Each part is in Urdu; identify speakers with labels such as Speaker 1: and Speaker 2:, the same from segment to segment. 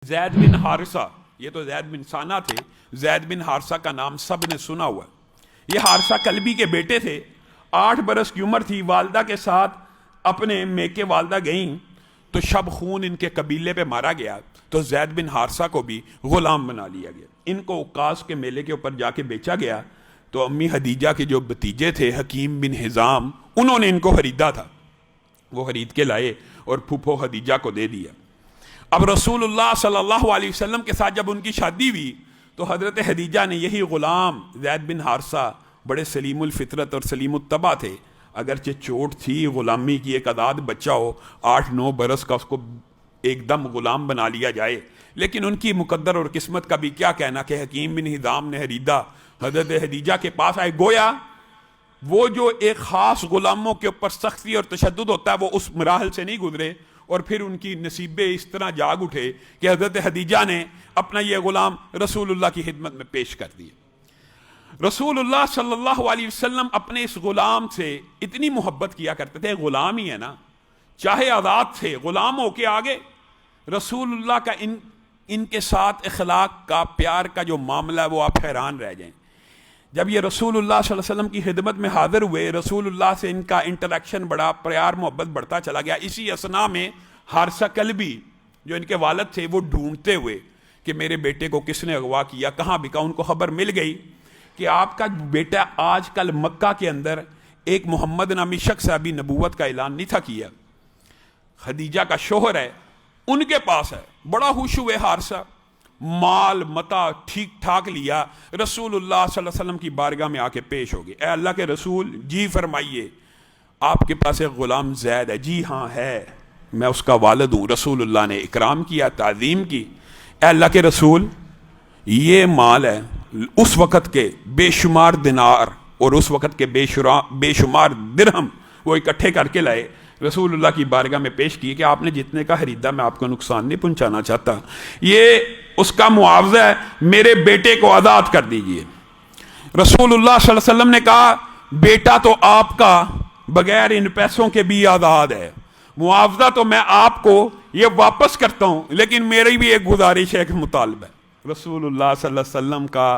Speaker 1: زید بن حارثہ، یہ تو زید بن ثانہ تھے، زید بن حارثہ کا نام سب نے سنا ہوا ہے۔ یہ حارثہ کلبی کے بیٹے تھے، 8 برس کی عمر تھی، والدہ کے ساتھ اپنے میکے والدہ گئیں تو شب خون ان کے قبیلے پہ مارا گیا، تو زید بن حارثہ کو بھی غلام بنا لیا گیا۔ ان کو عکاظ کے میلے کے اوپر جا کے بیچا گیا، تو امی خدیجہ کے جو بھتیجے تھے حکیم بن حزام، انہوں نے ان کو خریدا تھا، وہ خرید کے لائے اور پھوپھو خدیجہ کو دے دیا۔ اب رسول اللہ صلی اللہ علیہ وسلم کے ساتھ جب ان کی شادی ہوئی تو حضرت خدیجہ نے یہی غلام زید بن حارثہ، بڑے سلیم الفطرت اور سلیم الطبع تھے، اگرچہ چوٹ تھی غلامی کی، ایک آزاد بچہ ہو 8-9 برس کا، اس کو ایک دم غلام بنا لیا جائے، لیکن ان کی مقدر اور قسمت کا بھی کیا کہنا کہ حکیم بن حزام نے خریدا، حضرت خدیجہ کے پاس آئے۔ گویا وہ جو ایک خاص غلاموں کے اوپر سختی اور تشدد ہوتا ہے وہ اس مراحل سے نہیں گزرے، اور پھر ان کی نصیبیں اس طرح جاگ اٹھے کہ حضرت خدیجہ نے اپنا یہ غلام رسول اللہ کی خدمت میں پیش کر دیا۔ رسول اللہ صلی اللہ علیہ وسلم اپنے اس غلام سے اتنی محبت کیا کرتے تھے، غلام ہی ہے نا، چاہے آزاد تھے، غلام ہو کے آگے رسول اللہ کا ان کے ساتھ اخلاق کا، پیار کا جو معاملہ ہے وہ آپ حیران رہ جائیں۔ جب یہ رسول اللہ صلی اللہ علیہ وسلم کی خدمت میں حاضر ہوئے، رسول اللہ سے ان کا انٹریکشن بڑا، پیار محبت بڑھتا چلا گیا۔ اسی اثناء میں حارثہ کلبی جو ان کے والد تھے وہ ڈھونڈتے ہوئے کہ میرے بیٹے کو کس نے اغوا کیا، کہاں بکا، ان کو خبر مل گئی کہ آپ کا بیٹا آج کل مکہ کے اندر ایک محمد نامی شخص ابھی نبوت کا اعلان نہیں تھا کیا، خدیجہ کا شوہر ہے، ان کے پاس ہے۔ بڑا خوش ہوئے حارثہ، مال متا ٹھیک ٹھاک لیا، رسول اللہ صلی اللہ علیہ وسلم کی بارگاہ میں آ کے پیش ہو گئے۔ اے اللہ کے رسول، جی فرمائیے، آپ کے پاس ایک غلام زید ہے؟ جی ہاں ہے، میں اس کا والد ہوں۔ رسول اللہ نے اکرام کیا، تعظیم کی۔ اے اللہ کے رسول، یہ مال ہے اس وقت کے بے شمار دینار اور اس وقت کے بے شمار درہم، وہ اکٹھے کر کے لائے، رسول اللہ کی بارگاہ میں پیش کیے کہ آپ نے جتنے کا خریدا میں آپ کو نقصان نہیں پہنچانا چاہتا، یہ اس کا معاوضہ ہے، میرے بیٹے کو آزاد کر دیجئے۔ رسول اللہ صلی اللہ علیہ وسلم نے کہا بیٹا تو آپ کا بغیر ان پیسوں کے بھی آزاد ہے، معاوضہ تو میں آپ کو یہ واپس کرتا ہوں، لیکن میری بھی ایک گزارش ہے، ایک مطالبہ ہے۔ رسول اللہ صلی اللہ علیہ وسلم کا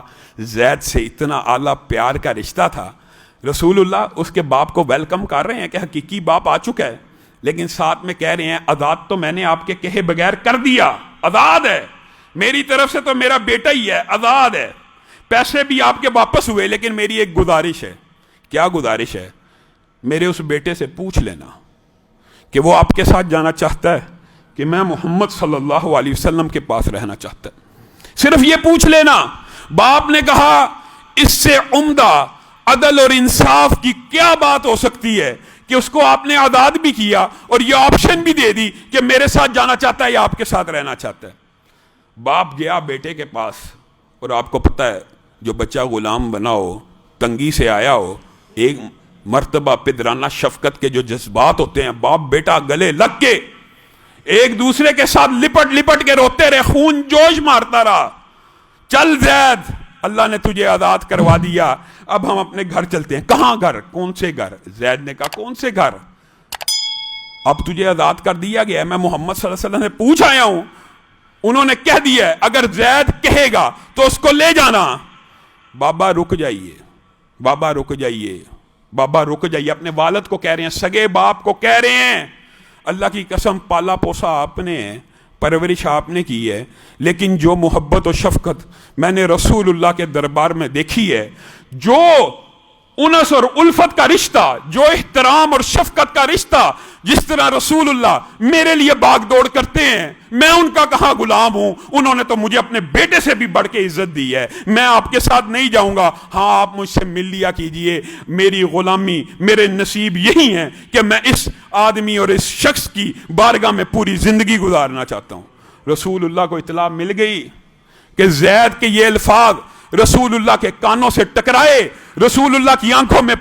Speaker 1: زید سے اتنا اعلیٰ پیار کا رشتہ تھا، رسول اللہ اس کے باپ کو ویلکم کر رہے ہیں کہ حقیقی باپ آ چکا ہے، لیکن ساتھ میں کہہ رہے ہیں آزاد تو میں نے آپ کے کہے بغیر کر دیا، آزاد ہے، میری طرف سے تو میرا بیٹا ہی ہے، آزاد ہے، پیسے بھی آپ کے واپس ہوئے، لیکن میری ایک گزارش ہے۔ کیا گزارش ہے؟ میرے اس بیٹے سے پوچھ لینا کہ وہ آپ کے ساتھ جانا چاہتا ہے کہ میں محمد صلی اللہ علیہ وسلم کے پاس رہنا چاہتا ہے، صرف یہ پوچھ لینا۔ باپ نے کہا اس سے عمدہ عدل اور انصاف کی کیا بات ہو سکتی ہے کہ اس کو آپ نے آزاد بھی کیا اور یہ آپشن بھی دے دی کہ میرے ساتھ جانا چاہتا ہے یا آپ کے ساتھ رہنا چاہتا ہے۔ باپ گیا بیٹے کے پاس، اور آپ کو پتہ ہے جو بچہ غلام بنا ہو، تنگی سے آیا ہو، ایک مرتبہ پدرانہ شفقت کے جو جذبات ہوتے ہیں، باپ بیٹا گلے لگ کے ایک دوسرے کے ساتھ لپٹ لپٹ کے روتے رہے، خون جوش مارتا رہا۔ چل زید، اللہ نے تجھے آزاد کروا دیا، اب ہم اپنے گھر چلتے ہیں۔ کہاں گھر؟ کون سے گھر؟ زید نے کہا کون سے گھر؟ اب تجھے آزاد کر دیا گیا ہے، میں محمد صلی اللہ علیہ وسلم سے پوچھ آیا ہوں، انہوں نے کہہ دیا ہے اگر زید کہے گا تو اس کو لے جانا۔ بابا رک جائیے، بابا رک جائیے، بابا رک جائیے، اپنے والد کو کہہ رہے ہیں، سگے باپ کو کہہ رہے ہیں، اللہ کی قسم پالا پوسا آپ نے ہے، پرورش آپ نے کی ہے، لیکن جو محبت و شفقت میں نے رسول اللہ کے دربار میں دیکھی ہے، جو انس اور الفت کا رشتہ، جو احترام اور شفقت کا رشتہ، جس طرح رسول اللہ میرے لیے باغ دوڑ کرتے ہیں، میں ان کا کہاں غلام ہوں؟ انہوں نے تو مجھے اپنے بیٹے سے بھی بڑھ کے عزت دی ہے، میں آپ کے ساتھ نہیں جاؤں گا، ہاں آپ مجھ سے مل لیا کیجئے، میری غلامی، میرے نصیب یہی ہیں کہ میں اس آدمی اور اس شخص کی بارگاہ میں پوری زندگی گزارنا چاہتا ہوں۔ رسول اللہ کو اطلاع مل گئی کہ زید کے یہ الفاظ رسول اللہ کے کانوں سے ٹکرائے، رسول اللہ کی آنکھوں میں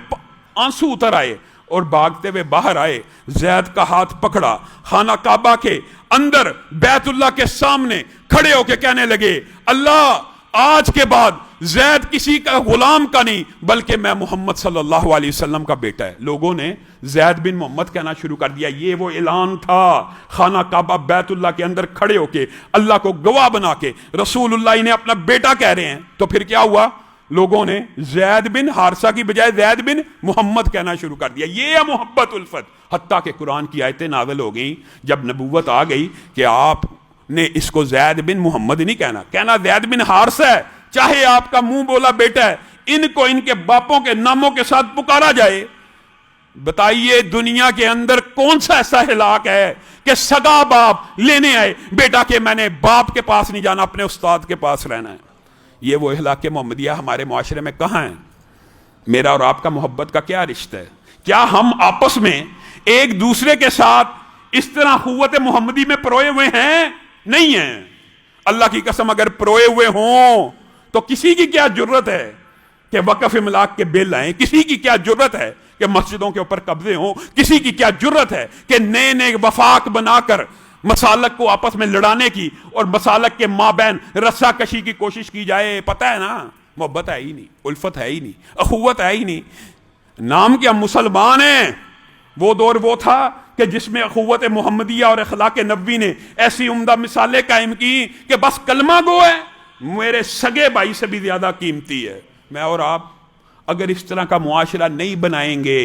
Speaker 1: آنسو اتر آئے اور بھاگتے ہوئے باہر آئے، زید کا ہاتھ پکڑا، خانہ کعبہ کے اندر بیت اللہ کے سامنے کھڑے ہو کے کہنے لگے اللہ آج کے بعد زید کسی کا غلام کا نہیں بلکہ میں محمد صلی اللہ علیہ وسلم کا بیٹا ہے. لوگوں نے زید بن محمد کہنا شروع کر دیا. یہ وہ اعلان تھا خانہ کعبہ بیت اللہ کے اندر کھڑے ہو کے اللہ کو گواہ بنا کے رسول اللہ انہیں اپنا بیٹا کہہ رہے ہیں. تو پھر کیا ہوا؟ لوگوں نے زید بن حارثہ کی بجائے زید بن محمد کہنا شروع کر دیا. یہ ہے محبت الفت. حتیٰ کہ قرآن کی آیتیں نازل ہو گئیں جب نبوت آ گئی کہ آپ نے اس کو زید بن محمد نہیں کہنا زید بن حارثہ ہے. چاہے آپ کا منہ بولا بیٹا ہے, ان کو ان کے باپوں کے ناموں کے ساتھ پکارا جائے. بتائیے دنیا کے اندر کون سا ایسا ہلاک ہے کہ سگا باپ لینے آئے بیٹا کہ میں نے باپ کے پاس نہیں جانا, اپنے استاد کے پاس رہنا ہے. یہ وہ اخلاق محمدیہ ہمارے معاشرے میں کہاں ہے؟ میرا اور آپ کا محبت کا کیا رشتہ ہے؟ کیا ہم آپس میں ایک دوسرے کے ساتھ اس طرح قوت محمدی میں پروئے ہوئے ہیں؟ نہیں ہیں. اللہ کی قسم اگر پروئے ہوئے ہوں تو کسی کی کیا جرت ہے کہ وقف املاک کے بل آئیں؟ کسی کی کیا جرت ہے کہ مسجدوں کے اوپر قبضے ہوں؟ کسی کی کیا جرت ہے کہ نئے نئے وفاق بنا کر مسالک کو آپس میں لڑانے کی اور مسالک کے مابین رسا کشی کی کوشش کی جائے؟ پتہ ہے نا محبت ہے ہی نہیں, الفت ہے ہی نہیں, اخوت ہے ہی نہیں. نام کہ ہم مسلمان ہیں. وہ دور وہ تھا کہ جس میں اخوت محمدیہ اور اخلاق نبوی نے ایسی عمدہ مثالیں قائم کی کہ بس کلمہ گو ہے میرے سگے بھائی سے بھی زیادہ قیمتی ہے. میں اور آپ اگر اس طرح کا معاشرہ نہیں بنائیں گے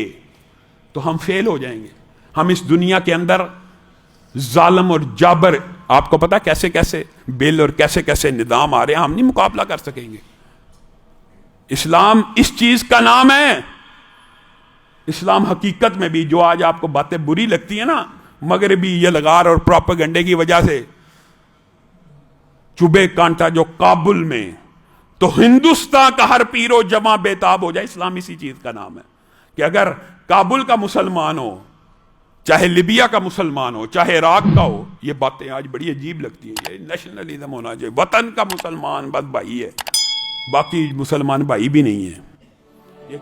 Speaker 1: تو ہم فیل ہو جائیں گے. ہم اس دنیا کے اندر ظالم اور جابر, آپ کو پتا کیسے کیسے بل اور کیسے کیسے نظام آ رہے ہیں, ہم نہیں مقابلہ کر سکیں گے. اسلام اس چیز کا نام ہے. اسلام حقیقت میں بھی جو آج آپ کو باتیں بری لگتی ہیں نا, مغربی یلغار اور پروپیگنڈے کی وجہ سے چبے کانٹا جو کابل میں, تو ہندوستان کا ہر پیرو جمع بیتاب ہو جائے. اسلام اسی چیز کا نام ہے کہ اگر کابل کا مسلمان ہو, چاہے لیبیا کا مسلمان ہو, چاہے عراق کا ہو, یہ باتیں آج بڑی عجیب لگتی ہیں. یہ نیشنلزم ہونا چاہیے. وطن کا مسلمان بس بھائی ہے, باقی مسلمان بھائی بھی نہیں ہے. یہ